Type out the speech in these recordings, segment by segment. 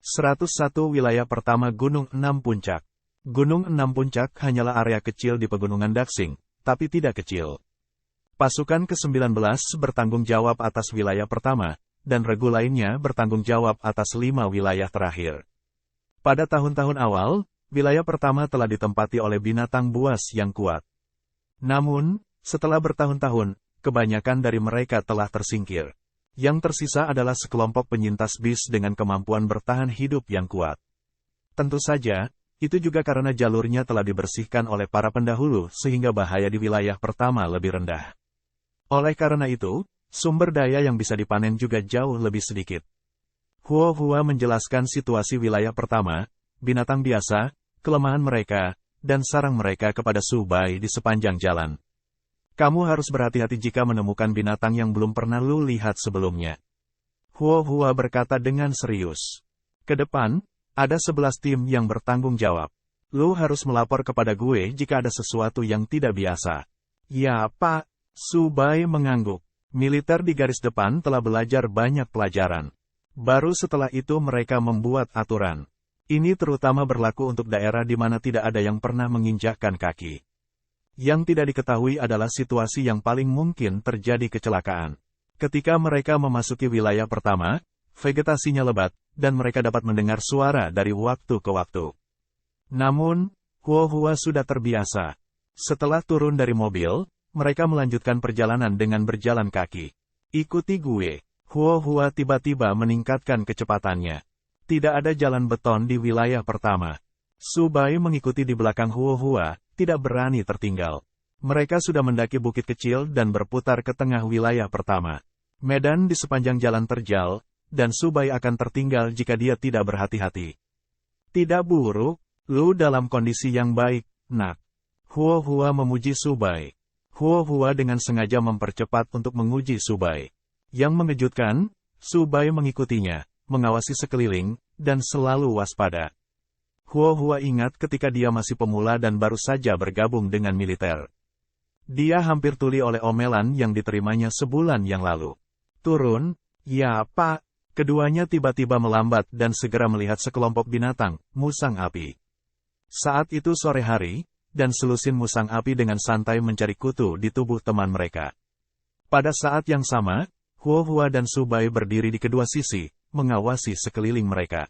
101 Wilayah pertama Gunung 6 Puncak. Gunung 6 Puncak hanyalah area kecil di Pegunungan Daxing, tapi tidak kecil. Pasukan ke-19 bertanggung jawab atas wilayah pertama, dan regu lainnya bertanggung jawab atas 5 wilayah terakhir. Pada tahun-tahun awal, wilayah pertama telah ditempati oleh binatang buas yang kuat. Namun, setelah bertahun-tahun, kebanyakan dari mereka telah tersingkir. Yang tersisa adalah sekelompok penyintas bis dengan kemampuan bertahan hidup yang kuat. Tentu saja, itu juga karena jalurnya telah dibersihkan oleh para pendahulu sehingga bahaya di wilayah pertama lebih rendah. Oleh karena itu, sumber daya yang bisa dipanen juga jauh lebih sedikit. Huo menjelaskan situasi wilayah pertama, binatang biasa, kelemahan mereka, dan sarang mereka kepada Su Bai di sepanjang jalan. Kamu harus berhati-hati jika menemukan binatang yang belum pernah lu lihat sebelumnya. Huo berkata dengan serius. Ke depan, ada 11 tim yang bertanggung jawab. Lu harus melapor kepada gue jika ada sesuatu yang tidak biasa. Ya, Pak. Su Bai mengangguk. Militer di garis depan telah belajar banyak pelajaran. Baru setelah itu mereka membuat aturan. Ini terutama berlaku untuk daerah di mana tidak ada yang pernah menginjakkan kaki. Yang tidak diketahui adalah situasi yang paling mungkin terjadi kecelakaan. Ketika mereka memasuki wilayah pertama, vegetasinya lebat, dan mereka dapat mendengar suara dari waktu ke waktu. Namun, Huo sudah terbiasa. Setelah turun dari mobil, mereka melanjutkan perjalanan dengan berjalan kaki. Ikuti gue. Huo tiba-tiba meningkatkan kecepatannya. Tidak ada jalan beton di wilayah pertama. Su Bai mengikuti di belakang Huo, tidak berani tertinggal. Mereka sudah mendaki bukit kecil dan berputar ke tengah wilayah pertama. Medan di sepanjang jalan terjal, dan Su Bai akan tertinggal jika dia tidak berhati-hati. Tidak buruk, lu dalam kondisi yang baik, nak. Huo memuji Su Bai. Huo dengan sengaja mempercepat untuk menguji Su Bai. Yang mengejutkan, Su Bai mengikutinya, mengawasi sekeliling, dan selalu waspada. Huo ingat ketika dia masih pemula dan baru saja bergabung dengan militer. Dia hampir tuli oleh omelan yang diterimanya sebulan yang lalu. Turun, ya Pak. Keduanya tiba-tiba melambat dan segera melihat sekelompok binatang, musang api. Saat itu sore hari, dan selusin musang api dengan santai mencari kutu di tubuh teman mereka. Pada saat yang sama, Huo dan Su Bai berdiri di kedua sisi, mengawasi sekeliling mereka.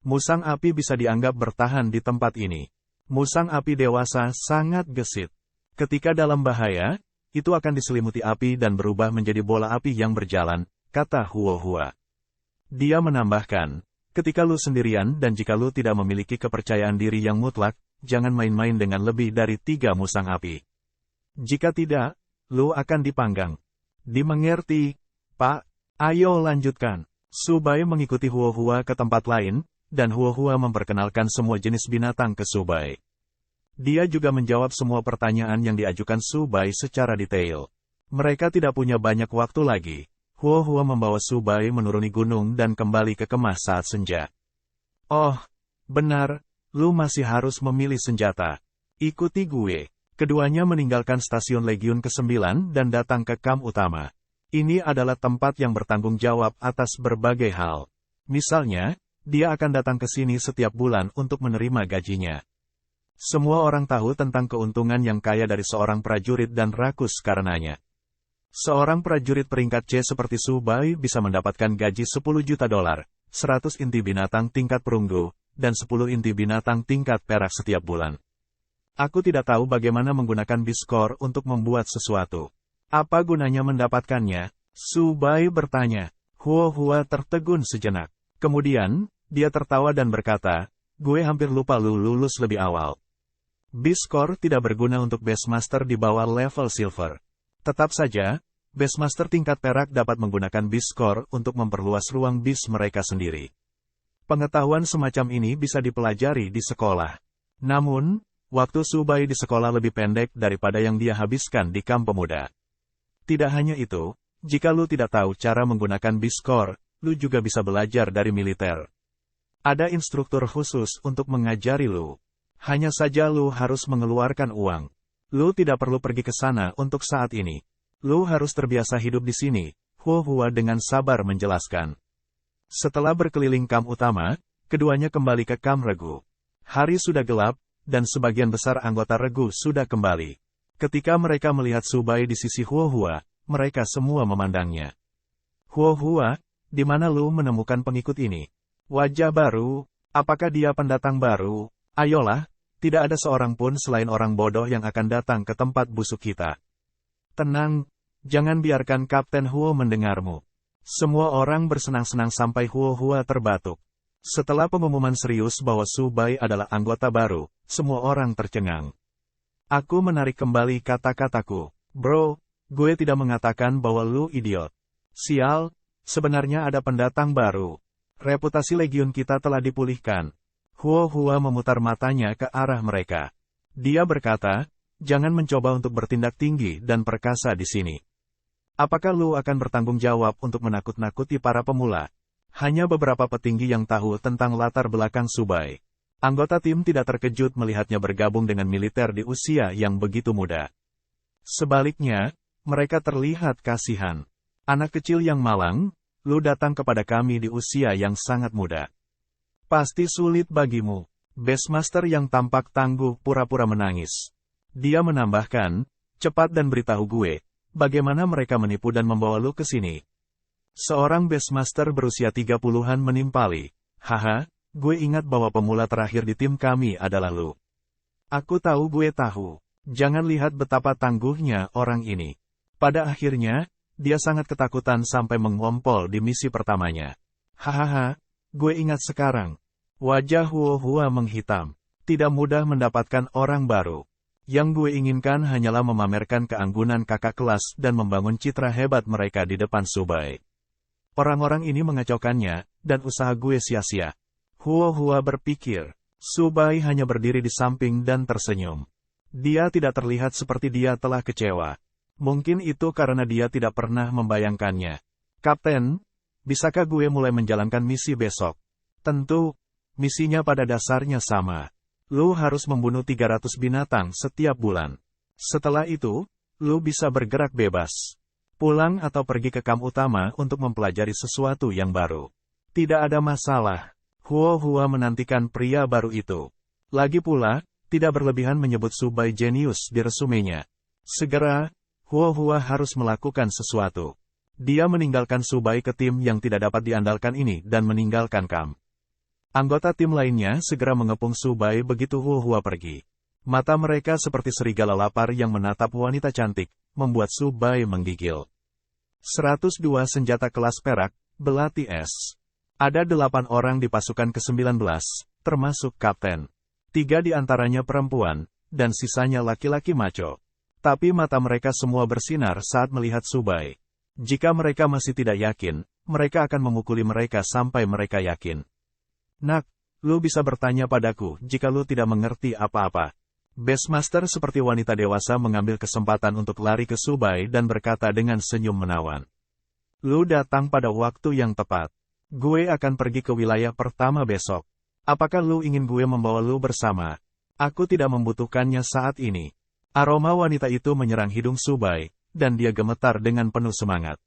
Musang api bisa dianggap bertahan di tempat ini. Musang api dewasa sangat gesit. Ketika dalam bahaya, itu akan diselimuti api dan berubah menjadi bola api yang berjalan, kata Huo. Dia menambahkan, ketika lu sendirian dan jika lu tidak memiliki kepercayaan diri yang mutlak, jangan main-main dengan lebih dari 3 musang api. Jika tidak, lu akan dipanggang. Dimengerti, Pak? Ayo lanjutkan. Su Bai mengikuti Huo ke tempat lain, dan Huo memperkenalkan semua jenis binatang ke Su Bai. Dia juga menjawab semua pertanyaan yang diajukan Su Bai secara detail. Mereka tidak punya banyak waktu lagi. Huo membawa Su Bai menuruni gunung dan kembali ke kemah saat senja. Oh, benar, lu masih harus memilih senjata. Ikuti gue. Keduanya meninggalkan stasiun Legiun ke-9 dan datang ke kamp utama. Ini adalah tempat yang bertanggung jawab atas berbagai hal. Misalnya, dia akan datang ke sini setiap bulan untuk menerima gajinya. Semua orang tahu tentang keuntungan yang kaya dari seorang prajurit dan rakus karenanya. Seorang prajurit peringkat C seperti Su Bai bisa mendapatkan gaji $10 juta, 100 inti binatang tingkat perunggu, dan 10 inti binatang tingkat perak setiap bulan. Aku tidak tahu bagaimana menggunakan Biscore untuk membuat sesuatu. Apa gunanya mendapatkannya? Su Bai bertanya. Huo tertegun sejenak. Kemudian, dia tertawa dan berkata, gue hampir lupa lu lulus lebih awal. Biscore tidak berguna untuk Beastmaster di bawah level Silver. Tetap saja, Beastmaster tingkat perak dapat menggunakan Biscore untuk memperluas ruang bis mereka sendiri. Pengetahuan semacam ini bisa dipelajari di sekolah. Namun, waktu Su Bai di sekolah lebih pendek daripada yang dia habiskan di kamp pemuda. Tidak hanya itu, jika lu tidak tahu cara menggunakan Biscore, lu juga bisa belajar dari militer. Ada instruktur khusus untuk mengajari lu. Hanya saja lu harus mengeluarkan uang. Lu tidak perlu pergi ke sana untuk saat ini. Lu harus terbiasa hidup di sini, Huo dengan sabar menjelaskan. Setelah berkeliling kamp utama, keduanya kembali ke kamp regu. Hari sudah gelap, dan sebagian besar anggota regu sudah kembali. Ketika mereka melihat Subai di sisi Huohua, mereka semua memandangnya. Huohua, di mana lu menemukan pengikut ini? Wajah baru? Apakah dia pendatang baru? Ayolah, tidak ada seorang pun selain orang bodoh yang akan datang ke tempat busuk kita. Tenang, jangan biarkan Kapten Huo mendengarmu. Semua orang bersenang-senang sampai Huohua terbatuk. Setelah pengumuman serius bahwa Subai adalah anggota baru, semua orang tercengang. Aku menarik kembali kata-kataku. Bro, gue tidak mengatakan bahwa lu idiot. Sial, sebenarnya ada pendatang baru. Reputasi legiun kita telah dipulihkan. Huohua memutar matanya ke arah mereka. Dia berkata, jangan mencoba untuk bertindak tinggi dan perkasa di sini. Apakah lu akan bertanggung jawab untuk menakut-nakuti para pemula? Hanya beberapa petinggi yang tahu tentang latar belakang Subai. Anggota tim tidak terkejut melihatnya bergabung dengan militer di usia yang begitu muda. Sebaliknya, mereka terlihat kasihan. Anak kecil yang malang, lu datang kepada kami di usia yang sangat muda. Pasti sulit bagimu. Beastmaster yang tampak tangguh pura-pura menangis. Dia menambahkan, cepat dan beritahu gue, bagaimana mereka menipu dan membawa lu ke sini. Seorang Beastmaster berusia 30-an menimpali. Haha, gue ingat bahwa pemula terakhir di tim kami adalah lu. Aku tahu gue tahu. Jangan lihat betapa tangguhnya orang ini. Pada akhirnya, dia sangat ketakutan sampai mengompol di misi pertamanya. Hahaha, gue ingat sekarang. Wajah Huohua menghitam. Tidak mudah mendapatkan orang baru. Yang gue inginkan hanyalah memamerkan keanggunan kakak kelas dan membangun citra hebat mereka di depan Subai. Orang-orang ini mengacaukannya, dan usaha gue sia-sia. Huohua berpikir. Subai hanya berdiri di samping dan tersenyum. Dia tidak terlihat seperti dia telah kecewa. Mungkin itu karena dia tidak pernah membayangkannya. Kapten, bisakah gue mulai menjalankan misi besok? Tentu, misinya pada dasarnya sama. Lu harus membunuh 300 binatang setiap bulan. Setelah itu, lu bisa bergerak bebas. Pulang atau pergi ke kamp utama untuk mempelajari sesuatu yang baru. Tidak ada masalah. Huohua menantikan pria baru itu. Lagi pula, tidak berlebihan menyebut Subai jenius di resumenya. Segera, Huohua harus melakukan sesuatu. Dia meninggalkan Subai ke tim yang tidak dapat diandalkan ini dan meninggalkan kamp. Anggota tim lainnya segera mengepung Subai begitu Huohua pergi. Mata mereka seperti serigala lapar yang menatap wanita cantik, membuat Subai menggigil. 102 senjata kelas perak, belati es. Ada 8 orang di pasukan ke-19, termasuk kapten. 3 di antaranya perempuan, dan sisanya laki-laki maco. Tapi mata mereka semua bersinar saat melihat Subai. Jika mereka masih tidak yakin, mereka akan memukuli mereka sampai mereka yakin. Nak, lu bisa bertanya padaku jika lu tidak mengerti apa-apa. Beastmaster seperti wanita dewasa mengambil kesempatan untuk lari ke Subai dan berkata dengan senyum menawan. Lu datang pada waktu yang tepat. Gue akan pergi ke wilayah pertama besok. Apakah lu ingin gue membawa lu bersama? Aku tidak membutuhkannya saat ini. Aroma wanita itu menyerang hidung Subai, dan dia gemetar dengan penuh semangat.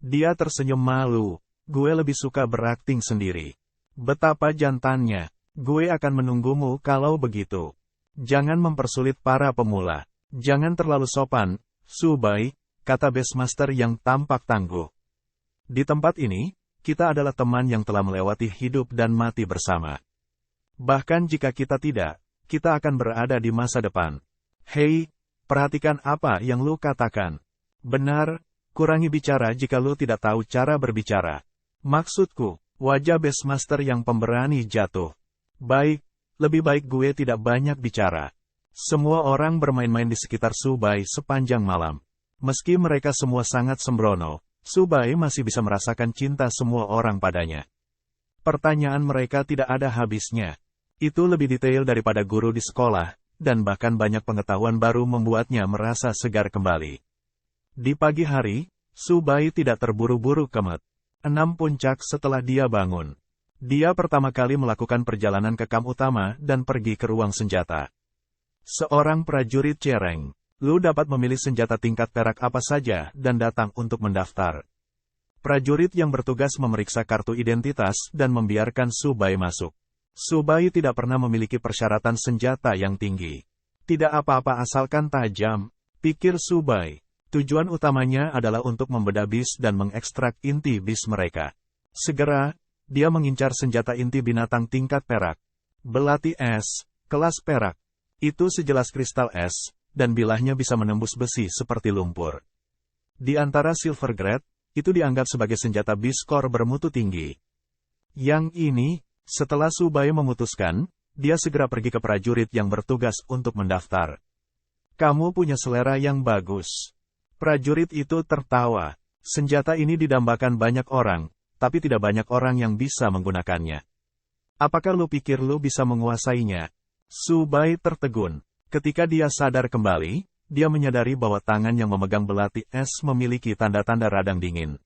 Dia tersenyum malu. Gue lebih suka berakting sendiri. Betapa jantannya. Gue akan menunggumu kalau begitu. Jangan mempersulit para pemula. Jangan terlalu sopan, Subai, kata Beastmaster yang tampak tangguh. Di tempat ini, kita adalah teman yang telah melewati hidup dan mati bersama. Bahkan jika kita tidak, kita akan berada di masa depan. Hei, perhatikan apa yang lu katakan. Benar, kurangi bicara jika lu tidak tahu cara berbicara. Maksudku, wajah Beastmaster yang pemberani jatuh. Baik, lebih baik gue tidak banyak bicara. Semua orang bermain-main di sekitar Subai sepanjang malam. Meski mereka semua sangat sembrono, Subai masih bisa merasakan cinta semua orang padanya. Pertanyaan mereka tidak ada habisnya. Itu lebih detail daripada guru di sekolah, dan bahkan banyak pengetahuan baru membuatnya merasa segar kembali. Di pagi hari, Subai tidak terburu-buru kemet. 6 puncak setelah dia bangun. Dia pertama kali melakukan perjalanan ke kamp utama dan pergi ke ruang senjata. Seorang prajurit cereng. Lu dapat memilih senjata tingkat perak apa saja dan datang untuk mendaftar. Prajurit yang bertugas memeriksa kartu identitas dan membiarkan Subai masuk. Subai tidak pernah memiliki persyaratan senjata yang tinggi. Tidak apa-apa asalkan tajam, pikir Subai. Tujuan utamanya adalah untuk membedah bis dan mengekstrak inti bis mereka. Segera, dia mengincar senjata inti binatang tingkat perak. Belati es, kelas perak. Itu sejelas kristal es, dan bilahnya bisa menembus besi seperti lumpur. Di antara Silvergrade, itu dianggap sebagai senjata biskor bermutu tinggi. Yang ini, setelah Subai memutuskan, dia segera pergi ke prajurit yang bertugas untuk mendaftar. Kamu punya selera yang bagus. Prajurit itu tertawa. Senjata ini didambakan banyak orang, tapi tidak banyak orang yang bisa menggunakannya. Apakah lu pikir lu bisa menguasainya? Subai tertegun. Ketika dia sadar kembali, dia menyadari bahwa tangan yang memegang belati es memiliki tanda-tanda radang dingin.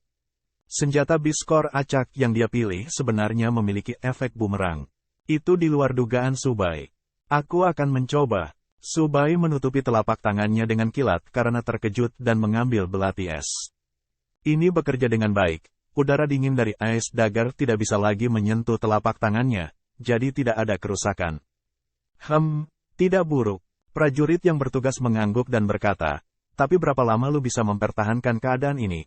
Senjata biskor acak yang dia pilih sebenarnya memiliki efek bumerang. Itu di luar dugaan Subai. Aku akan mencoba. Subai menutupi telapak tangannya dengan kilat karena terkejut dan mengambil belati es. Ini bekerja dengan baik. Udara dingin dari Ice Dagger tidak bisa lagi menyentuh telapak tangannya, jadi tidak ada kerusakan. Tidak buruk. Prajurit yang bertugas mengangguk dan berkata, tapi berapa lama lu bisa mempertahankan keadaan ini?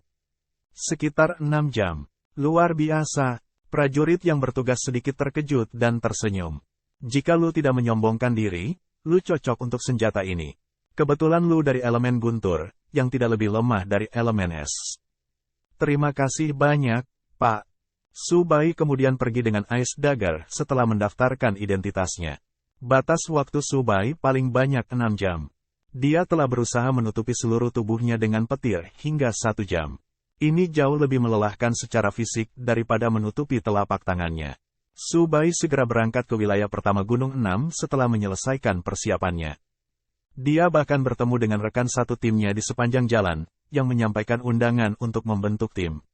Sekitar 6 jam. Luar biasa. Prajurit yang bertugas sedikit terkejut dan tersenyum. Jika lu tidak menyombongkan diri, lu cocok untuk senjata ini. Kebetulan lu dari elemen guntur, yang tidak lebih lemah dari elemen es. Terima kasih banyak, Pak. Subai kemudian pergi dengan Ice Dagger setelah mendaftarkan identitasnya. Batas waktu Subai paling banyak 6 jam. Dia telah berusaha menutupi seluruh tubuhnya dengan petir hingga 1 jam. Ini jauh lebih melelahkan secara fisik daripada menutupi telapak tangannya. Subai segera berangkat ke wilayah pertama Gunung 6 setelah menyelesaikan persiapannya. Dia bahkan bertemu dengan rekan satu timnya di sepanjang jalan, yang menyampaikan undangan untuk membentuk tim.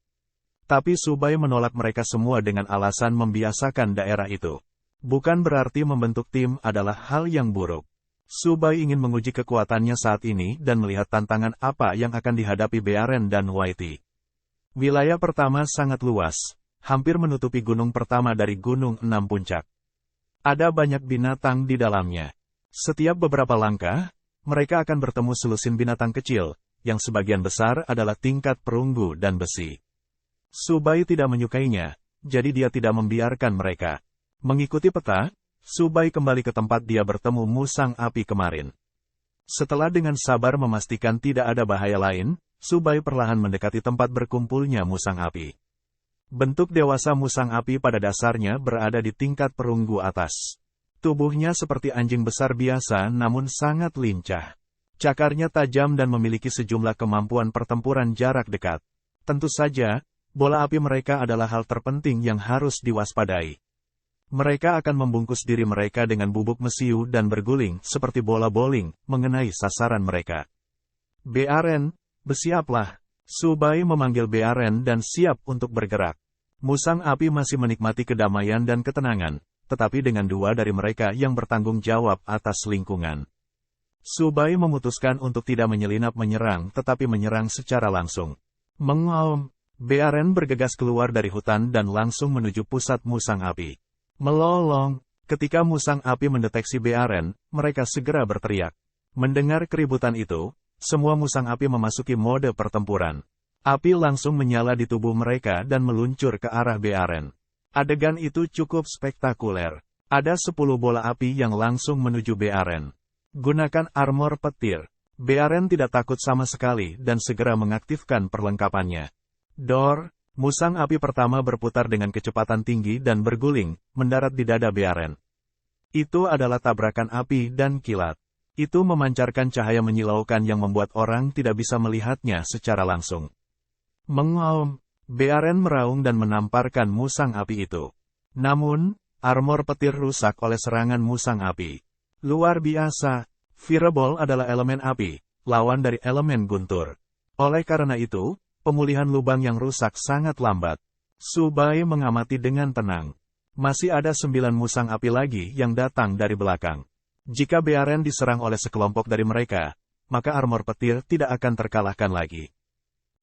Tapi Subai menolak mereka semua dengan alasan membiasakan daerah itu. Bukan berarti membentuk tim adalah hal yang buruk. Subai ingin menguji kekuatannya saat ini dan melihat tantangan apa yang akan dihadapi Bearen dan Whitey. Wilayah pertama sangat luas, hampir menutupi gunung pertama dari Gunung 6 Puncak. Ada banyak binatang di dalamnya. Setiap beberapa langkah, mereka akan bertemu selusin binatang kecil, yang sebagian besar adalah tingkat perunggu dan besi. Subai tidak menyukainya, jadi dia tidak membiarkan mereka. Mengikuti peta, Subai kembali ke tempat dia bertemu musang api kemarin. Setelah dengan sabar memastikan tidak ada bahaya lain, Subai perlahan mendekati tempat berkumpulnya musang api. Bentuk dewasa musang api pada dasarnya berada di tingkat perunggu atas. Tubuhnya seperti anjing besar biasa namun sangat lincah. Cakarnya tajam dan memiliki sejumlah kemampuan pertempuran jarak dekat. Tentu saja, bola api mereka adalah hal terpenting yang harus diwaspadai. Mereka akan membungkus diri mereka dengan bubuk mesiu dan berguling seperti bola bowling mengenai sasaran mereka. Bearen, bersiaplah. Subai memanggil Bearen dan siap untuk bergerak. Musang api masih menikmati kedamaian dan ketenangan, tetapi dengan dua dari mereka yang bertanggung jawab atas lingkungan. Subai memutuskan untuk tidak menyelinap menyerang tetapi menyerang secara langsung. Mengaum, Bearen bergegas keluar dari hutan dan langsung menuju pusat musang api. Melolong, ketika musang api mendeteksi Bearen, mereka segera berteriak. Mendengar keributan itu, semua musang api memasuki mode pertempuran. Api langsung menyala di tubuh mereka dan meluncur ke arah Bearen. Adegan itu cukup spektakuler. Ada 10 bola api yang langsung menuju Bearen. Gunakan armor petir. Bearen tidak takut sama sekali dan segera mengaktifkan perlengkapannya. Dor, musang api pertama berputar dengan kecepatan tinggi dan berguling, mendarat di dada Bearen. Itu adalah tabrakan api dan kilat. Itu memancarkan cahaya menyilaukan yang membuat orang tidak bisa melihatnya secara langsung. Mengaum, Bearen meraung dan menamparkan musang api itu. Namun, armor petir rusak oleh serangan musang api. Luar biasa, Fireball adalah elemen api, lawan dari elemen guntur. Oleh karena itu, pemulihan lubang yang rusak sangat lambat. Subai mengamati dengan tenang. Masih ada 9 musang api lagi yang datang dari belakang. Jika Bearen diserang oleh sekelompok dari mereka, maka armor petir tidak akan terkalahkan lagi.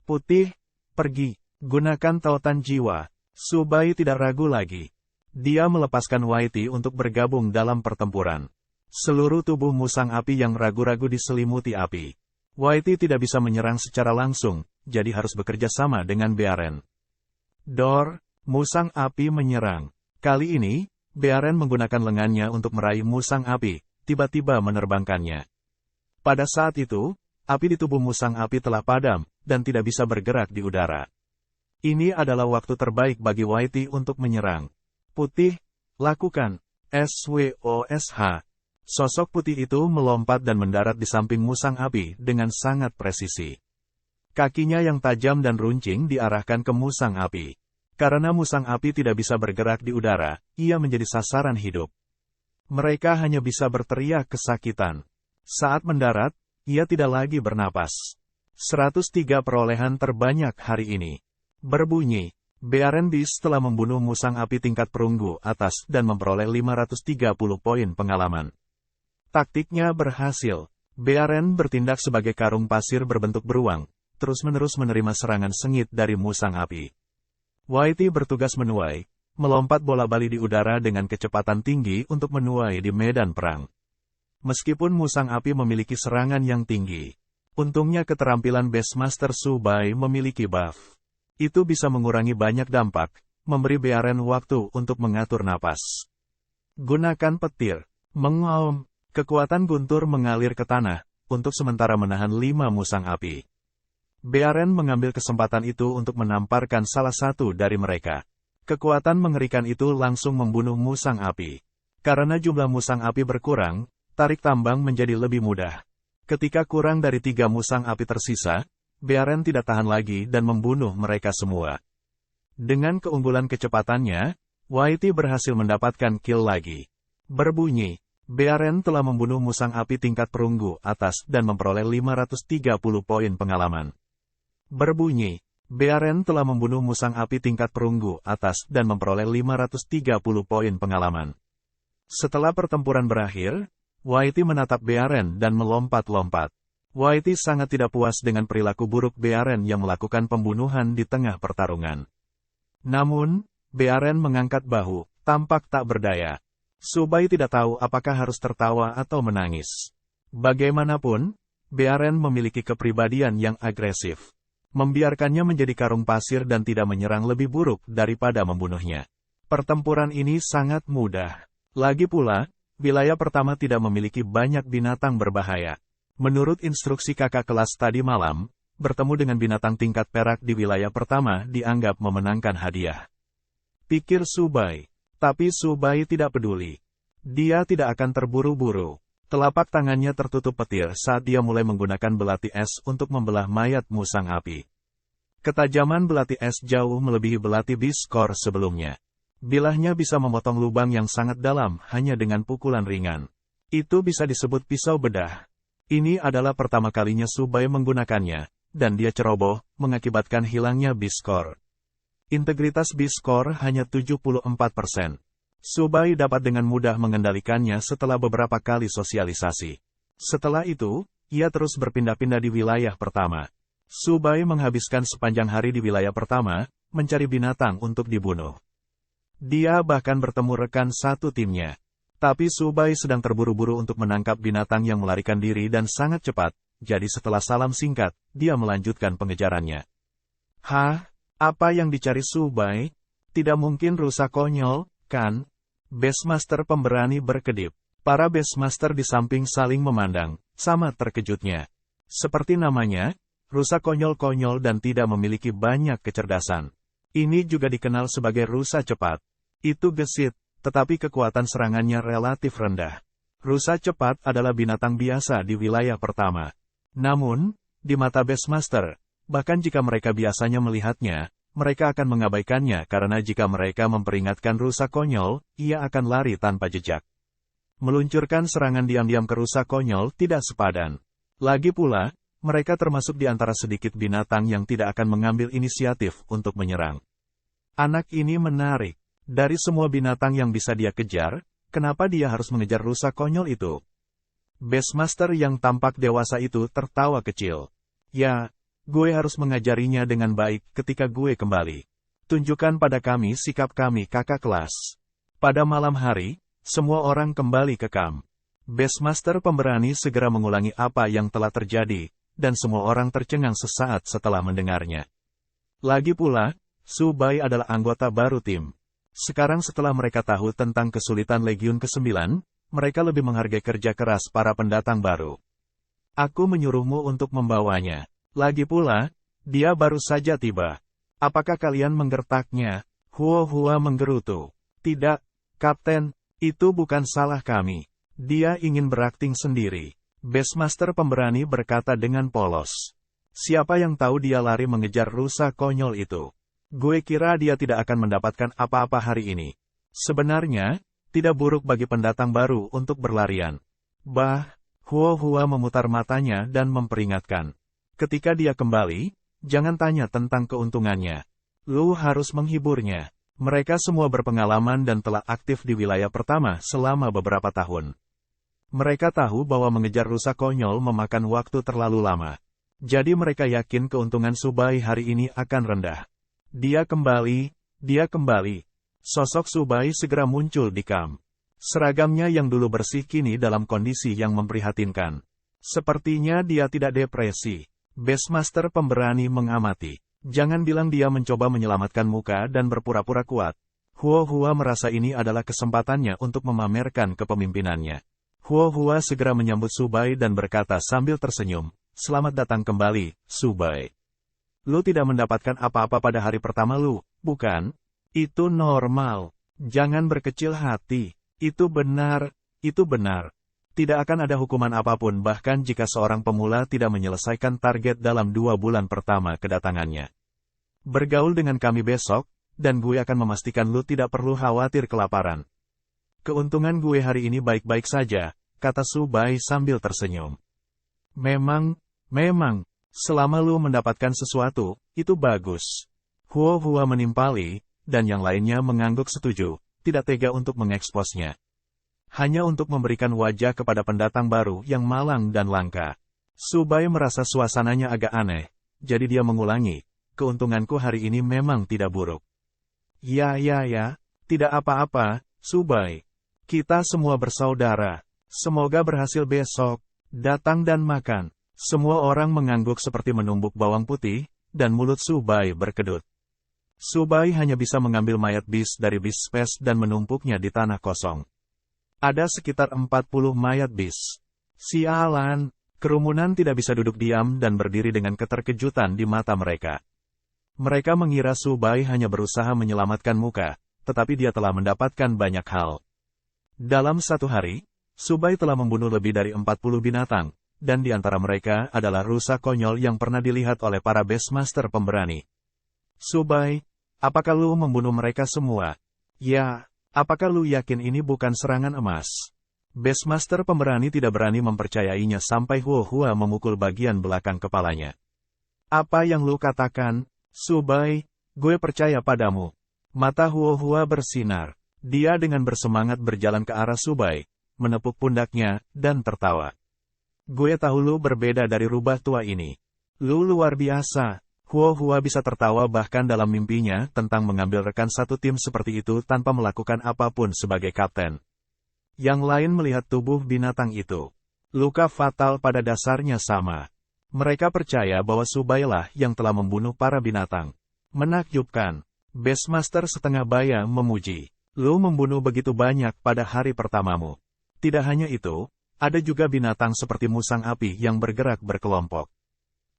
Putih, pergi. Gunakan tautan jiwa. Subai tidak ragu lagi. Dia melepaskan Whitey untuk bergabung dalam pertempuran. Seluruh tubuh musang api yang ragu-ragu diselimuti api. Whitey tidak bisa menyerang secara langsung, jadi harus bekerja sama dengan Bearen. Dor, musang api menyerang. Kali ini, Bearen menggunakan lengannya untuk meraih musang api, tiba-tiba menerbangkannya. Pada saat itu, api di tubuh musang api telah padam, dan tidak bisa bergerak di udara. Ini adalah waktu terbaik bagi Whitey untuk menyerang. Putih, lakukan. SWOSH. Sosok putih itu melompat dan mendarat di samping musang api dengan sangat presisi. Kakinya yang tajam dan runcing diarahkan ke musang api. Karena musang api tidak bisa bergerak di udara, ia menjadi sasaran hidup. Mereka hanya bisa berteriak kesakitan. Saat mendarat, ia tidak lagi bernapas. 103 perolehan terbanyak hari ini. Berbunyi, Bearen Beast telah membunuh musang api tingkat perunggu atas dan memperoleh 530 poin pengalaman. Taktiknya berhasil. Bearen bertindak sebagai karung pasir berbentuk beruang, terus-menerus menerima serangan sengit dari musang api. Whitey bertugas menuai, melompat bola-bali di udara dengan kecepatan tinggi untuk menuai di medan perang. Meskipun musang api memiliki serangan yang tinggi, untungnya keterampilan Beastmaster Subai memiliki buff. Itu bisa mengurangi banyak dampak, memberi Bearen waktu untuk mengatur napas. Gunakan petir. Mengaum. Kekuatan guntur mengalir ke tanah, untuk sementara menahan 5 musang api. Bearen mengambil kesempatan itu untuk menamparkan salah satu dari mereka. Kekuatan mengerikan itu langsung membunuh musang api. Karena jumlah musang api berkurang, tarik tambang menjadi lebih mudah. Ketika kurang dari 3 musang api tersisa, Bearen tidak tahan lagi dan membunuh mereka semua. Dengan keunggulan kecepatannya, Whitey berhasil mendapatkan kill lagi. Berbunyi, Bearen telah membunuh musang api tingkat perunggu atas dan memperoleh 530 poin pengalaman. Berbunyi, Bearen telah membunuh musang api tingkat perunggu atas dan memperoleh 530 poin pengalaman. Setelah pertempuran berakhir, Whitey menatap Bearen dan melompat-lompat. Whitey sangat tidak puas dengan perilaku buruk Bearen yang melakukan pembunuhan di tengah pertarungan. Namun, Bearen mengangkat bahu, tampak tak berdaya. Subai tidak tahu apakah harus tertawa atau menangis. Bagaimanapun, Bearen memiliki kepribadian yang agresif. Membiarkannya menjadi karung pasir dan tidak menyerang lebih buruk daripada membunuhnya. Pertempuran ini sangat mudah. Lagi pula, wilayah pertama tidak memiliki banyak binatang berbahaya. Menurut instruksi kakak kelas tadi malam, bertemu dengan binatang tingkat perak di wilayah pertama dianggap memenangkan hadiah. Pikir Subai. Tapi Subai tidak peduli. Dia tidak akan terburu-buru. Telapak tangannya tertutup petir saat dia mulai menggunakan belati es untuk membelah mayat musang api. Ketajaman belati es jauh melebihi belati Beastcore sebelumnya. Bilahnya bisa memotong lubang yang sangat dalam hanya dengan pukulan ringan. Itu bisa disebut pisau bedah. Ini adalah pertama kalinya Subai menggunakannya, dan dia ceroboh, mengakibatkan hilangnya Beastcore. Integritas Beastcore hanya 74%. Subai dapat dengan mudah mengendalikannya setelah beberapa kali sosialisasi. Setelah itu, ia terus berpindah-pindah di wilayah pertama. Subai menghabiskan sepanjang hari di wilayah pertama, mencari binatang untuk dibunuh. Dia bahkan bertemu rekan satu timnya. Tapi Subai sedang terburu-buru untuk menangkap binatang yang melarikan diri dan sangat cepat, jadi setelah salam singkat, dia melanjutkan pengejarannya. Hah? Apa yang dicari Subai? Tidak mungkin rusa konyol, kan? Beastmaster pemberani berkedip. Para Beastmaster di samping saling memandang, sama terkejutnya. Seperti namanya, rusa konyol-konyol dan tidak memiliki banyak kecerdasan. Ini juga dikenal sebagai rusa cepat. Itu gesit, tetapi kekuatan serangannya relatif rendah. Rusa cepat adalah binatang biasa di wilayah pertama. Namun, di mata Beastmaster, bahkan jika mereka biasanya melihatnya, mereka akan mengabaikannya karena jika mereka memperingatkan rusa konyol, ia akan lari tanpa jejak. Meluncurkan serangan diam-diam ke rusa konyol tidak sepadan. Lagi pula, mereka termasuk di antara sedikit binatang yang tidak akan mengambil inisiatif untuk menyerang. Anak ini menarik. Dari semua binatang yang bisa dia kejar, kenapa dia harus mengejar rusa konyol itu? Beastmaster yang tampak dewasa itu tertawa kecil. Ya, gue harus mengajarinya dengan baik ketika gue kembali. Tunjukkan pada kami sikap kami kakak kelas. Pada malam hari, semua orang kembali ke kamp. Beastmaster pemberani segera mengulangi apa yang telah terjadi, dan semua orang tercengang sesaat setelah mendengarnya. Lagi pula, Su Bai adalah anggota baru tim. Sekarang setelah mereka tahu tentang kesulitan Legiun ke-9, mereka lebih menghargai kerja keras para pendatang baru. Aku menyuruhmu untuk membawanya. Lagi pula, dia baru saja tiba. Apakah kalian menggertaknya? Hua menggerutu. Tidak, Kapten, itu bukan salah kami. Dia ingin berakting sendiri. Beastmaster pemberani berkata dengan polos. Siapa yang tahu dia lari mengejar rusa konyol itu? Gue kira dia tidak akan mendapatkan apa-apa hari ini. Sebenarnya, tidak buruk bagi pendatang baru untuk berlarian. Hua memutar matanya dan memperingatkan. Ketika dia kembali, jangan tanya tentang keuntungannya. Lu harus menghiburnya. Mereka semua berpengalaman dan telah aktif di wilayah pertama selama beberapa tahun. Mereka tahu bahwa mengejar rusa konyol memakan waktu terlalu lama. Jadi mereka yakin keuntungan Su Bai hari ini akan rendah. Dia kembali. Sosok Su Bai segera muncul di kamp. Seragamnya yang dulu bersih kini dalam kondisi yang memprihatinkan. Sepertinya dia tidak depresi. Beastmaster pemberani mengamati. Jangan bilang dia mencoba menyelamatkan muka dan berpura-pura kuat. Hua merasa ini adalah kesempatannya untuk memamerkan kepemimpinannya. Hua segera menyambut Su Bai dan berkata sambil tersenyum, "Selamat datang kembali, Su Bai. Lu tidak mendapatkan apa-apa pada hari pertama lu, bukan? Itu normal. Jangan berkecil hati. Itu benar. Tidak akan ada hukuman apapun bahkan jika seorang pemula tidak menyelesaikan target dalam 2 bulan pertama kedatangannya. Bergaul dengan kami besok, dan gue akan memastikan lu tidak perlu khawatir kelaparan. Keuntungan gue hari ini baik-baik saja," kata Su Bai sambil tersenyum. Memang, selama lu mendapatkan sesuatu, itu bagus. Hua menimpali, dan yang lainnya mengangguk setuju, tidak tega untuk mengeksposnya. Hanya untuk memberikan wajah kepada pendatang baru yang malang dan langka. Su Bai merasa suasananya agak aneh, jadi dia mengulangi, "Keuntunganku hari ini memang tidak buruk." Ya, tidak apa-apa, Su Bai. Kita semua bersaudara. Semoga berhasil besok. Datang dan makan. Semua orang mengangguk seperti menumbuk bawang putih, dan mulut Su Bai berkedut. Su Bai hanya bisa mengambil mayat bis dari bis space dan menumpuknya di tanah kosong. Ada sekitar 40 mayat bis. Sialan, kerumunan tidak bisa duduk diam dan berdiri dengan keterkejutan di mata mereka. Mereka mengira Su Bai hanya berusaha menyelamatkan muka, tetapi dia telah mendapatkan banyak hal. Dalam satu hari, Su Bai telah membunuh lebih dari 40 binatang, dan di antara mereka adalah rusa konyol yang pernah dilihat oleh para Beastmaster pemberani. Su Bai, apakah lu membunuh mereka semua? Ya. Apakah lu yakin ini bukan serangan emas? Beastmaster pemberani tidak berani mempercayainya sampai Hua memukul bagian belakang kepalanya. Apa yang lu katakan, Su Bai? Gue percaya padamu. Mata Hua bersinar. Dia dengan bersemangat berjalan ke arah Su Bai, menepuk pundaknya, dan tertawa. Gue tahu lu berbeda dari rubah tua ini. Lu luar biasa. Hua bisa tertawa bahkan dalam mimpinya tentang mengambil rekan satu tim seperti itu tanpa melakukan apapun sebagai kapten. Yang lain melihat tubuh binatang itu. Luka fatal pada dasarnya sama. Mereka percaya bahwa Su Bai lah yang telah membunuh para binatang. Menakjubkan. Beastmaster setengah baya memuji. Lu membunuh begitu banyak pada hari pertamamu. Tidak hanya itu, ada juga binatang seperti musang api yang bergerak berkelompok.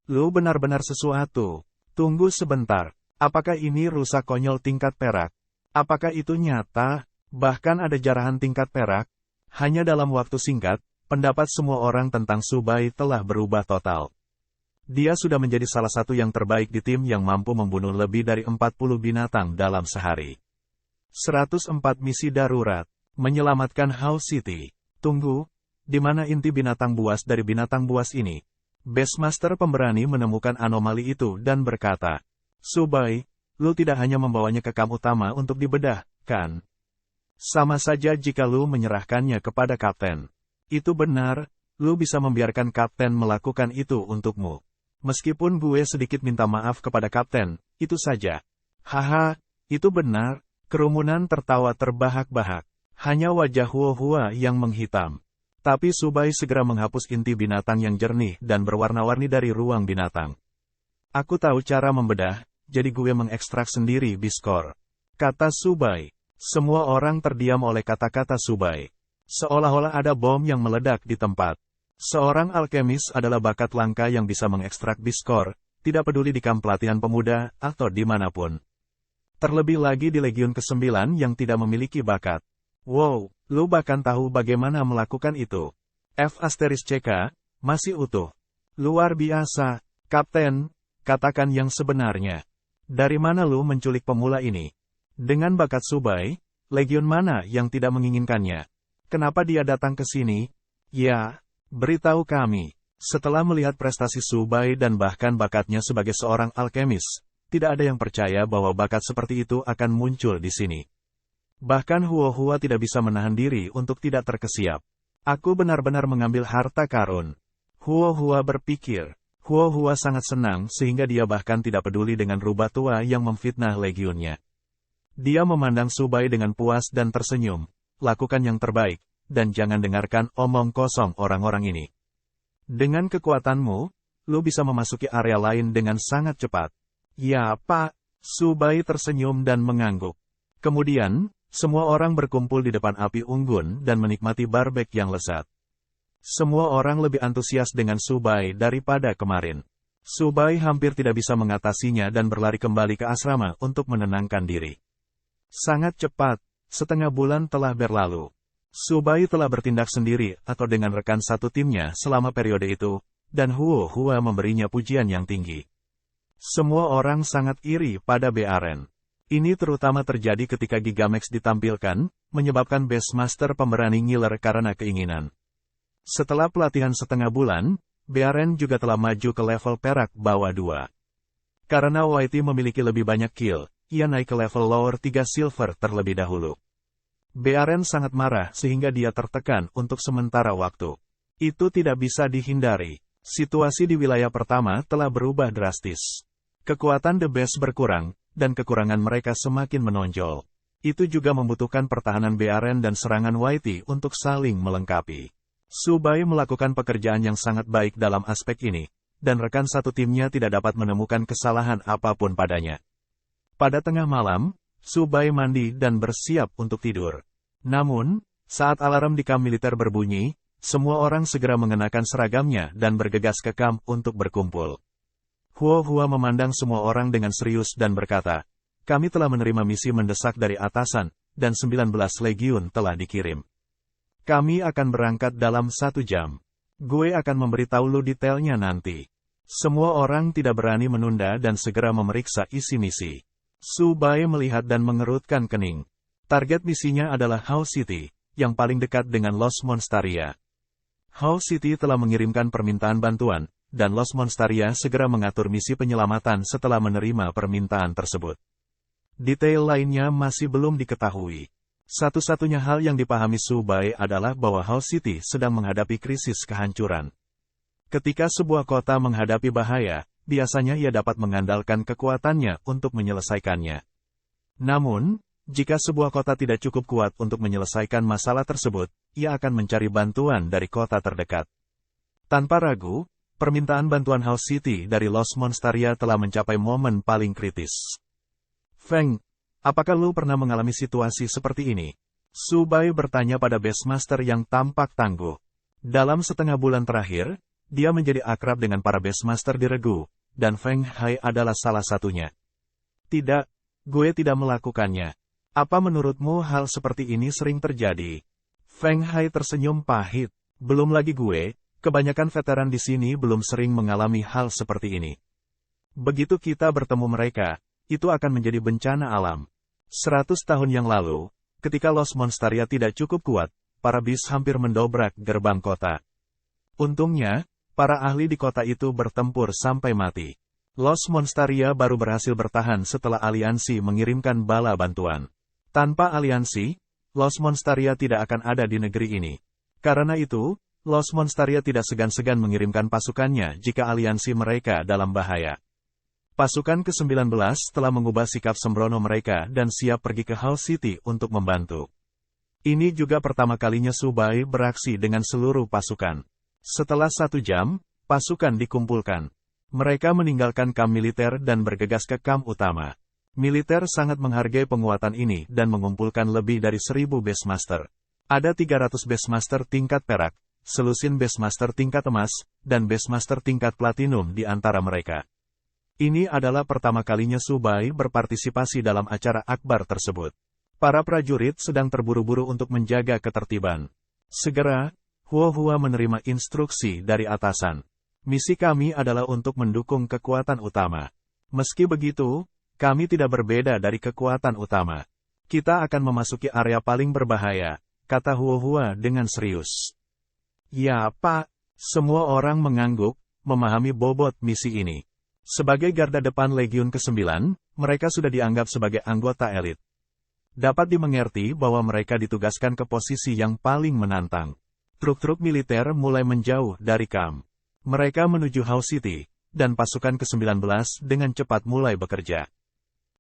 Lu benar-benar sesuatu. Tunggu sebentar. Apakah ini rusa konyol tingkat perak? Apakah itu nyata? Bahkan ada jarahan tingkat perak? Hanya dalam waktu singkat, pendapat semua orang tentang Su Bai telah berubah total. Dia sudah menjadi salah satu yang terbaik di tim yang mampu membunuh lebih dari 40 binatang dalam sehari. 104 misi darurat. Menyelamatkan House City. Tunggu, di mana inti binatang buas dari binatang buas ini? Beastmaster pemberani menemukan anomali itu dan berkata, Su Bai, lu tidak hanya membawanya ke kamp utama untuk dibedah, kan? Sama saja jika lu menyerahkannya kepada kapten. Itu benar, lu bisa membiarkan kapten melakukan itu untukmu. Meskipun gue sedikit minta maaf kepada Kapten, itu saja. Haha, itu benar. Kerumunan tertawa terbahak-bahak. Hanya wajah Huo-Hua yang menghitam. Tapi Subai segera menghapus inti binatang yang jernih dan berwarna-warni dari ruang binatang. Aku tahu cara membedah, jadi gue mengekstrak sendiri biskor. Kata Subai. Semua orang terdiam oleh kata-kata Subai. Seolah-olah ada bom yang meledak di tempat. Seorang alkemis adalah bakat langka yang bisa mengekstrak biskor, tidak peduli di kamp pelatihan pemuda atau dimanapun. Terlebih lagi di Legiun ke-9 yang tidak memiliki bakat. Wow, lu bahkan tahu bagaimana melakukan itu. F*CK, masih utuh. Luar biasa, Kapten, katakan yang sebenarnya. Dari mana lu menculik pemula ini? Dengan bakat Subai, Legiun mana yang tidak menginginkannya? Kenapa dia datang ke sini? Ya, beritahu kami. Setelah melihat prestasi Subai dan bahkan bakatnya sebagai seorang alkemis, tidak ada yang percaya bahwa bakat seperti itu akan muncul di sini. Bahkan Huo-Hua tidak bisa menahan diri untuk tidak terkesiap. Aku benar-benar mengambil harta karun. Huo-Hua berpikir. Huo-Hua sangat senang sehingga dia bahkan tidak peduli dengan rubah tua yang memfitnah legiunnya. Dia memandang Subai dengan puas dan tersenyum. Lakukan yang terbaik, dan jangan dengarkan omong kosong orang-orang ini. Dengan kekuatanmu, lu bisa memasuki area lain dengan sangat cepat. Ya, Pak. Subai tersenyum dan mengangguk. Kemudian, semua orang berkumpul di depan api unggun dan menikmati barbek yang lezat. Semua orang lebih antusias dengan Subai daripada kemarin. Subai hampir tidak bisa mengatasinya dan berlari kembali ke asrama untuk menenangkan diri. Sangat cepat, setengah bulan telah berlalu. Subai telah bertindak sendiri atau dengan rekan satu timnya selama periode itu, dan Huo-Hua memberinya pujian yang tinggi. Semua orang sangat iri pada BRN. Ini terutama terjadi ketika Gigamax ditampilkan, menyebabkan Beastmaster pemberani ngiler karena keinginan. Setelah pelatihan setengah bulan, BRN juga telah maju ke level perak bawah 2. Karena YT memiliki lebih banyak kill, ia naik ke level lower 3 silver terlebih dahulu. BRN sangat marah sehingga dia tertekan untuk sementara waktu. Itu tidak bisa dihindari. Situasi di wilayah pertama telah berubah drastis. Kekuatan The Beast berkurang, dan kekurangan mereka semakin menonjol. Itu juga membutuhkan pertahanan BRN dan serangan YT untuk saling melengkapi. Subai melakukan pekerjaan yang sangat baik dalam aspek ini, dan rekan satu timnya tidak dapat menemukan kesalahan apapun padanya. Pada tengah malam, Subai mandi dan bersiap untuk tidur. Namun, saat alarm di kamp militer berbunyi, semua orang segera mengenakan seragamnya dan bergegas ke kamp untuk berkumpul. Huo-Hua memandang semua orang dengan serius dan berkata, kami telah menerima misi mendesak dari atasan, dan 19 legiun telah dikirim. Kami akan berangkat dalam 1 jam. Gue akan memberitahu lu detailnya nanti. Semua orang tidak berani menunda dan segera memeriksa isi misi. Subai melihat dan mengerutkan kening. Target misinya adalah House City, yang paling dekat dengan Los Monstaria. House City telah mengirimkan permintaan bantuan, dan Los Monstaria segera mengatur misi penyelamatan setelah menerima permintaan tersebut. Detail lainnya masih belum diketahui. Satu-satunya hal yang dipahami Subai adalah bahwa House City sedang menghadapi krisis kehancuran. Ketika sebuah kota menghadapi bahaya, biasanya ia dapat mengandalkan kekuatannya untuk menyelesaikannya. Namun, jika sebuah kota tidak cukup kuat untuk menyelesaikan masalah tersebut, ia akan mencari bantuan dari kota terdekat. Tanpa ragu, permintaan bantuan House City dari Los Monstaria telah mencapai momen paling kritis. Feng, apakah lu pernah mengalami situasi seperti ini? Subai bertanya pada Beastmaster yang tampak tangguh. Dalam setengah bulan terakhir, dia menjadi akrab dengan para Beastmaster di Regu, dan Feng Hai adalah salah satunya. Tidak, gue tidak melakukannya. Apa menurutmu hal seperti ini sering terjadi? Feng Hai tersenyum pahit. Belum lagi gue, kebanyakan veteran di sini belum sering mengalami hal seperti ini. Begitu kita bertemu mereka, itu akan menjadi bencana alam. 100 tahun yang lalu, ketika Los Monstaria tidak cukup kuat, para Beast hampir mendobrak gerbang kota. Untungnya, para ahli di kota itu bertempur sampai mati. Los Monstaria baru berhasil bertahan setelah aliansi mengirimkan bala bantuan. Tanpa aliansi, Los Monstaria tidak akan ada di negeri ini. Karena itu, Los Monstaria tidak segan-segan mengirimkan pasukannya jika aliansi mereka dalam bahaya. Pasukan ke-19 telah mengubah sikap sembrono mereka dan siap pergi ke Hull City untuk membantu. Ini juga pertama kalinya Subai beraksi dengan seluruh pasukan. Setelah 1 jam, pasukan dikumpulkan. Mereka meninggalkan kamp militer dan bergegas ke kamp utama. Militer sangat menghargai penguatan ini dan mengumpulkan lebih dari 1.000 Beastmaster. Ada 300 Beastmaster tingkat perak, selusin Beastmaster tingkat emas, dan Beastmaster tingkat platinum di antara mereka. Ini adalah pertama kalinya Subai berpartisipasi dalam acara akbar tersebut. Para prajurit sedang terburu-buru untuk menjaga ketertiban. Segera, Huo menerima instruksi dari atasan. Misi kami adalah untuk mendukung kekuatan utama. Meski begitu, kami tidak berbeda dari kekuatan utama. Kita akan memasuki area paling berbahaya, kata Huo dengan serius. Ya, Pak. Semua orang mengangguk, memahami bobot misi ini. Sebagai garda depan Legiun ke-9, mereka sudah dianggap sebagai anggota elit. Dapat dimengerti bahwa mereka ditugaskan ke posisi yang paling menantang. Truk-truk militer mulai menjauh dari kamp. Mereka menuju Hull City, dan pasukan ke-19 dengan cepat mulai bekerja.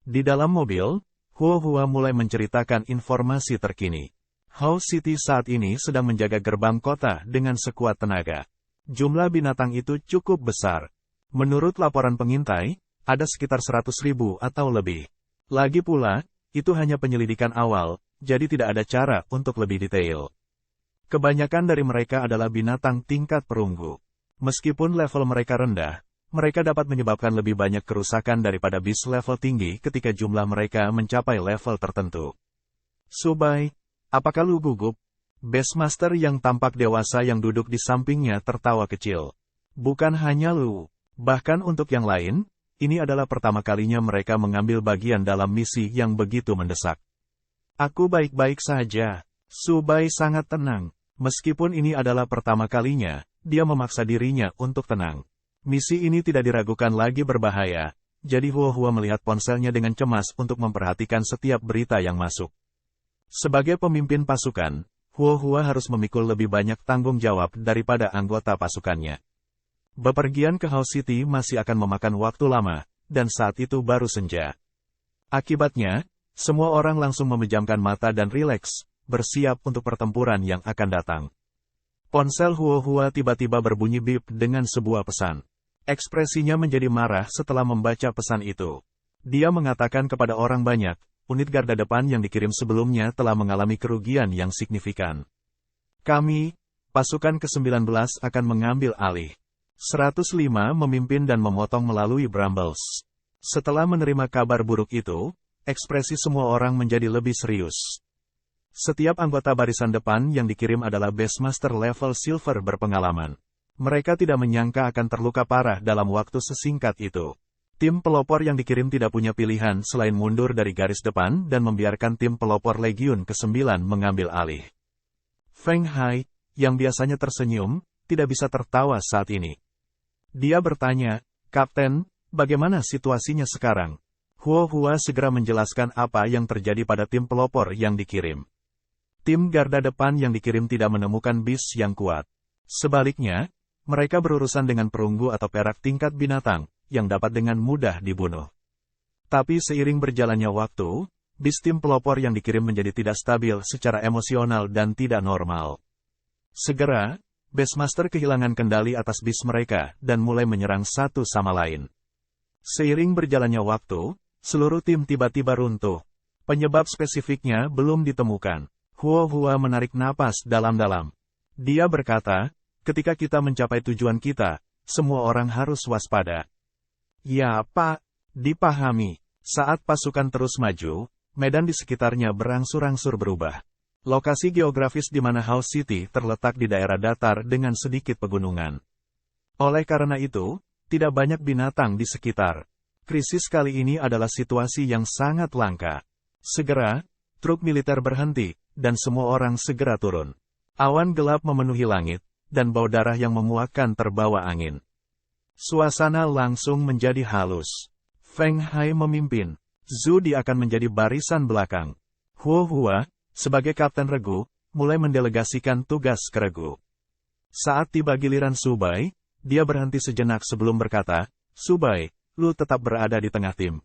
Di dalam mobil, Huo mulai menceritakan informasi terkini. Hull City saat ini sedang menjaga gerbang kota dengan sekuat tenaga. Jumlah binatang itu cukup besar. Menurut laporan pengintai, ada sekitar 100.000 atau lebih. Lagi pula, itu hanya penyelidikan awal, jadi tidak ada cara untuk lebih detail. Kebanyakan dari mereka adalah binatang tingkat perunggu. Meskipun level mereka rendah, mereka dapat menyebabkan lebih banyak kerusakan daripada beast level tinggi ketika jumlah mereka mencapai level tertentu. Subai, apakah lu gugup? Beastmaster yang tampak dewasa yang duduk di sampingnya tertawa kecil. Bukan hanya lu. Bahkan untuk yang lain, ini adalah pertama kalinya mereka mengambil bagian dalam misi yang begitu mendesak. Aku baik-baik saja. Subai sangat tenang. Meskipun ini adalah pertama kalinya, dia memaksa dirinya untuk tenang. Misi ini tidak diragukan lagi berbahaya, jadi Huo melihat ponselnya dengan cemas untuk memperhatikan setiap berita yang masuk. Sebagai pemimpin pasukan, Huo harus memikul lebih banyak tanggung jawab daripada anggota pasukannya. Bepergian ke Hull City masih akan memakan waktu lama, dan saat itu baru senja. Akibatnya, semua orang langsung memejamkan mata dan rileks, bersiap untuk pertempuran yang akan datang. Ponsel Huo tiba-tiba berbunyi bip dengan sebuah pesan. Ekspresinya menjadi marah setelah membaca pesan itu. Dia mengatakan kepada orang banyak, unit garda depan yang dikirim sebelumnya telah mengalami kerugian yang signifikan. Kami, pasukan ke-19 akan mengambil alih. 105 memimpin dan memotong melalui Brambles. Setelah menerima kabar buruk itu, ekspresi semua orang menjadi lebih serius. Setiap anggota barisan depan yang dikirim adalah Beastmaster level Silver berpengalaman. Mereka tidak menyangka akan terluka parah dalam waktu sesingkat itu. Tim pelopor yang dikirim tidak punya pilihan selain mundur dari garis depan dan membiarkan tim pelopor Legiun ke-9 mengambil alih. Feng Hai, yang biasanya tersenyum, tidak bisa tertawa saat ini. Dia bertanya, Kapten, bagaimana situasinya sekarang? Huo segera menjelaskan apa yang terjadi pada tim pelopor yang dikirim. Tim garda depan yang dikirim tidak menemukan bis yang kuat. Sebaliknya, mereka berurusan dengan perunggu atau perak tingkat binatang, yang dapat dengan mudah dibunuh. Tapi seiring berjalannya waktu, bis tim pelopor yang dikirim menjadi tidak stabil secara emosional dan tidak normal. Segera, Beastmaster kehilangan kendali atas bis mereka dan mulai menyerang satu sama lain. Seiring berjalannya waktu, seluruh tim tiba-tiba runtuh. Penyebab spesifiknya belum ditemukan. Huo menarik napas dalam-dalam. Dia berkata, ketika kita mencapai tujuan kita, semua orang harus waspada. Ya, Pak, dipahami. Saat pasukan terus maju, medan di sekitarnya berangsur-angsur berubah. Lokasi geografis di mana Hull City terletak di daerah datar dengan sedikit pegunungan. Oleh karena itu, tidak banyak binatang di sekitar. Krisis kali ini adalah situasi yang sangat langka. Segera, truk militer berhenti, dan semua orang segera turun. Awan gelap memenuhi langit, dan bau darah yang memuakkan terbawa angin. Suasana langsung menjadi halus. Feng Hai memimpin. Zhu akan menjadi barisan belakang. Huo, sebagai kapten regu, mulai mendelegasikan tugas ke regu. Saat tiba giliran Subai, dia berhenti sejenak sebelum berkata, "Subai, lu tetap berada di tengah tim.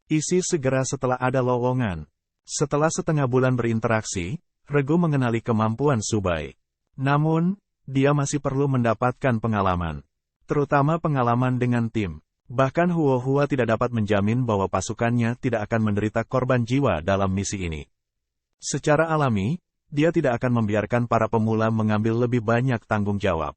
Isi segera setelah ada lowongan." Setelah setengah bulan berinteraksi, Regu mengenali kemampuan Subai. Namun, dia masih perlu mendapatkan pengalaman. Terutama pengalaman dengan tim. Bahkan Huo tidak dapat menjamin bahwa pasukannya tidak akan menderita korban jiwa dalam misi ini. Secara alami, dia tidak akan membiarkan para pemula mengambil lebih banyak tanggung jawab.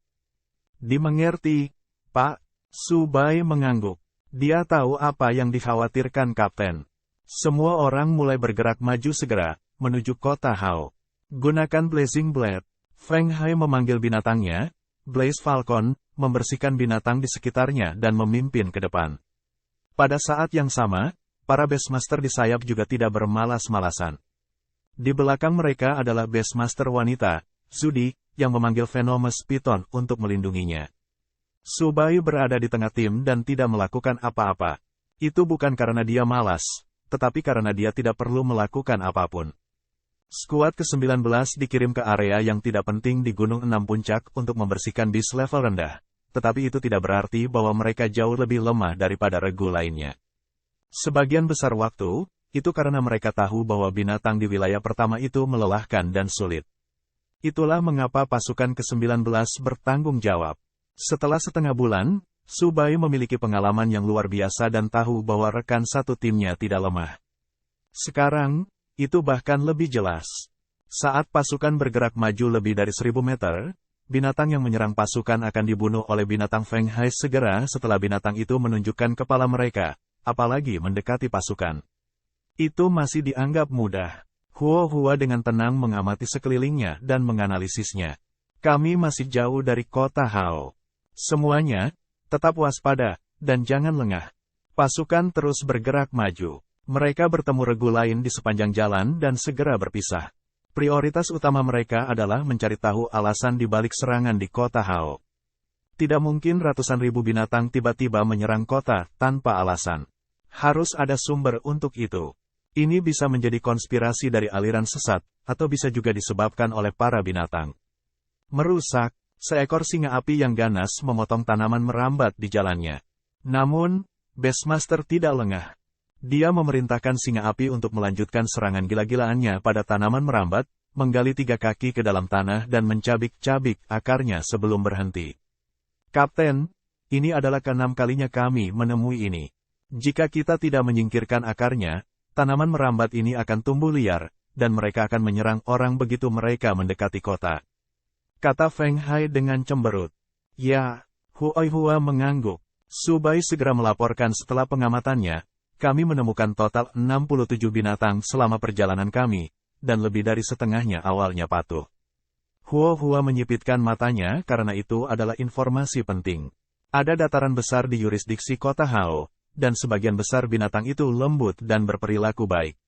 "Dimengerti, Pak." Subai mengangguk. Dia tahu apa yang dikhawatirkan Kapten. Semua orang mulai bergerak maju segera, menuju kota Hao. Gunakan Blazing Blade. Feng Hai memanggil binatangnya, Blaze Falcon, membersihkan binatang di sekitarnya dan memimpin ke depan. Pada saat yang sama, para Beastmaster di sayap juga tidak bermalas-malasan. Di belakang mereka adalah Beastmaster wanita, Zudi, yang memanggil Venomous Python untuk melindunginya. Subai berada di tengah tim dan tidak melakukan apa-apa. Itu bukan karena dia malas, tetapi karena dia tidak perlu melakukan apapun. Skuad ke-19 dikirim ke area yang tidak penting di Gunung 6 Puncak untuk membersihkan bis level rendah, tetapi itu tidak berarti bahwa mereka jauh lebih lemah daripada regu lainnya. Sebagian besar waktu, itu karena mereka tahu bahwa binatang di wilayah pertama itu melelahkan dan sulit. Itulah mengapa pasukan ke-19 bertanggung jawab. Setelah setengah bulan, Subai memiliki pengalaman yang luar biasa dan tahu bahwa rekan satu timnya tidak lemah. Sekarang, itu bahkan lebih jelas. Saat pasukan bergerak maju lebih dari 1000 meter, binatang yang menyerang pasukan akan dibunuh oleh binatang Feng Hai segera setelah binatang itu menunjukkan kepala mereka, apalagi mendekati pasukan. Itu masih dianggap mudah. Huo dengan tenang mengamati sekelilingnya dan menganalisisnya. "Kami masih jauh dari kota Hao. Semuanya, tetap waspada, dan jangan lengah." Pasukan terus bergerak maju. Mereka bertemu regu lain di sepanjang jalan dan segera berpisah. Prioritas utama mereka adalah mencari tahu alasan di balik serangan di kota Hao. Tidak mungkin ratusan ribu binatang tiba-tiba menyerang kota tanpa alasan. Harus ada sumber untuk itu. Ini bisa menjadi konspirasi dari aliran sesat, atau bisa juga disebabkan oleh para binatang. Merusak, seekor singa api yang ganas memotong tanaman merambat di jalannya. Namun, Beastmaster tidak lengah. Dia memerintahkan singa api untuk melanjutkan serangan gila-gilaannya pada tanaman merambat, menggali 3 kaki ke dalam tanah dan mencabik-cabik akarnya sebelum berhenti. "Kapten, ini adalah ke-6 kalinya kami menemui ini. Jika kita tidak menyingkirkan akarnya, tanaman merambat ini akan tumbuh liar, dan mereka akan menyerang orang begitu mereka mendekati kota," kata Feng Hai dengan cemberut. "Ya." Hua mengangguk. Subai segera melaporkan setelah pengamatannya, "Kami menemukan total 67 binatang selama perjalanan kami, dan lebih dari setengahnya awalnya patuh." Huo menyipitkan matanya karena itu adalah informasi penting. Ada dataran besar di yurisdiksi kota Hao, dan sebagian besar binatang itu lembut dan berperilaku baik.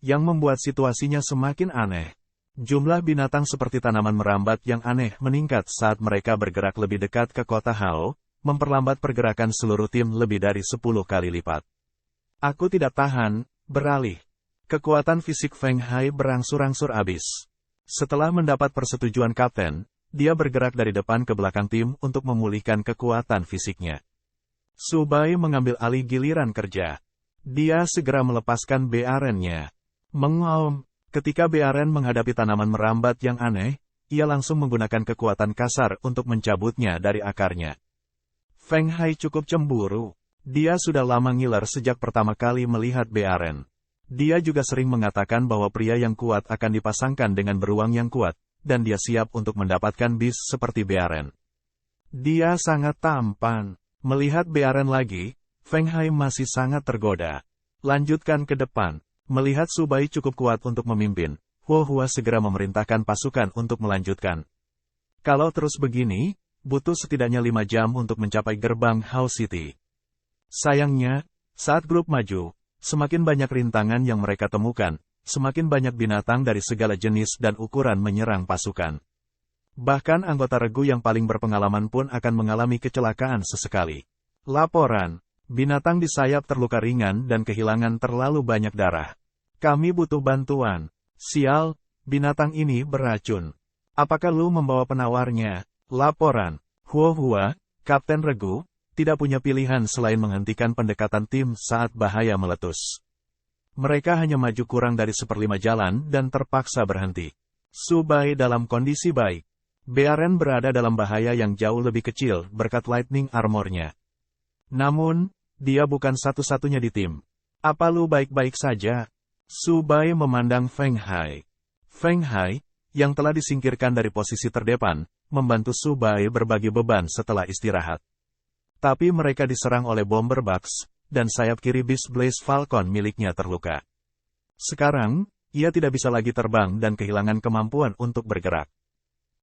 Yang membuat situasinya semakin aneh. Jumlah binatang seperti tanaman merambat yang aneh meningkat saat mereka bergerak lebih dekat ke kota Hao, memperlambat pergerakan seluruh tim lebih dari 10 kali lipat. "Aku tidak tahan, beralih." Kekuatan fisik Feng Hai berangsur-angsur habis. Setelah mendapat persetujuan kapten, dia bergerak dari depan ke belakang tim untuk memulihkan kekuatan fisiknya. Subai mengambil alih giliran kerja. Dia segera melepaskan bearennya. Mengaum, ketika bearen menghadapi tanaman merambat yang aneh, ia langsung menggunakan kekuatan kasar untuk mencabutnya dari akarnya. Feng Hai cukup cemburu. Dia sudah lama ngiler sejak pertama kali melihat bearen. Dia juga sering mengatakan bahwa pria yang kuat akan dipasangkan dengan beruang yang kuat, dan dia siap untuk mendapatkan bis seperti bearen. Dia sangat tampan. Melihat bearen lagi, Feng Hai masih sangat tergoda. Lanjutkan ke depan. Melihat Subai cukup kuat untuk memimpin, Huo segera memerintahkan pasukan untuk melanjutkan. Kalau terus begini, butuh setidaknya 5 jam untuk mencapai gerbang Hao City. Sayangnya, saat grup maju, semakin banyak rintangan yang mereka temukan, semakin banyak binatang dari segala jenis dan ukuran menyerang pasukan. Bahkan anggota regu yang paling berpengalaman pun akan mengalami kecelakaan sesekali. Laporan, binatang di sayap terluka ringan dan kehilangan terlalu banyak darah. Kami butuh bantuan. Sial, binatang ini beracun. Apakah lu membawa penawarnya? Laporan. Hua, Kapten Regu, tidak punya pilihan selain menghentikan pendekatan tim saat bahaya meletus. Mereka hanya maju kurang dari 1/5 jalan dan terpaksa berhenti. Su Bai dalam kondisi baik. Bearen berada dalam bahaya yang jauh lebih kecil berkat lightning armornya. Namun, dia bukan satu-satunya di tim. Apa lu baik-baik saja? Su Bai memandang Feng Hai. Feng Hai, yang telah disingkirkan dari posisi terdepan, membantu Su Bai berbagi beban setelah istirahat. Tapi mereka diserang oleh Bomber Bugs, dan sayap kiri Beast Blaze Falcon miliknya terluka. Sekarang, ia tidak bisa lagi terbang dan kehilangan kemampuan untuk bergerak.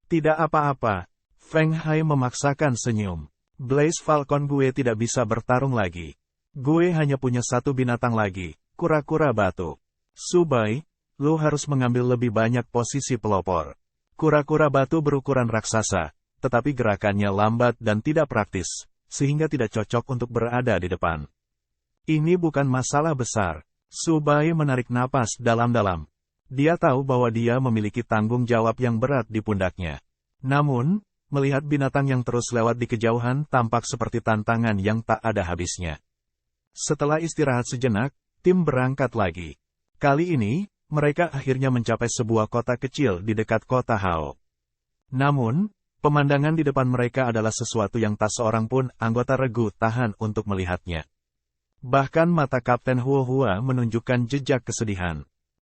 Tidak apa-apa, Feng Hai memaksakan senyum. Blaze Falcon gue tidak bisa bertarung lagi. Gue hanya punya satu binatang lagi, kura-kura batu. Su Bai, lu harus mengambil lebih banyak posisi pelopor. Kura-kura batu berukuran raksasa, tetapi gerakannya lambat dan tidak praktis, sehingga tidak cocok untuk berada di depan. Ini bukan masalah besar. Su Bai menarik napas dalam-dalam. Dia tahu bahwa dia memiliki tanggung jawab yang berat di pundaknya. Namun, melihat binatang yang terus lewat di kejauhan tampak seperti tantangan yang tak ada habisnya. Setelah istirahat sejenak, tim berangkat lagi. Kali ini, mereka akhirnya mencapai sebuah kota kecil di dekat kota Hao. Namun, pemandangan di depan mereka adalah sesuatu yang tak seorang pun anggota Regu tahan untuk melihatnya. Bahkan mata Kapten Hua menunjukkan jejak kesedihan.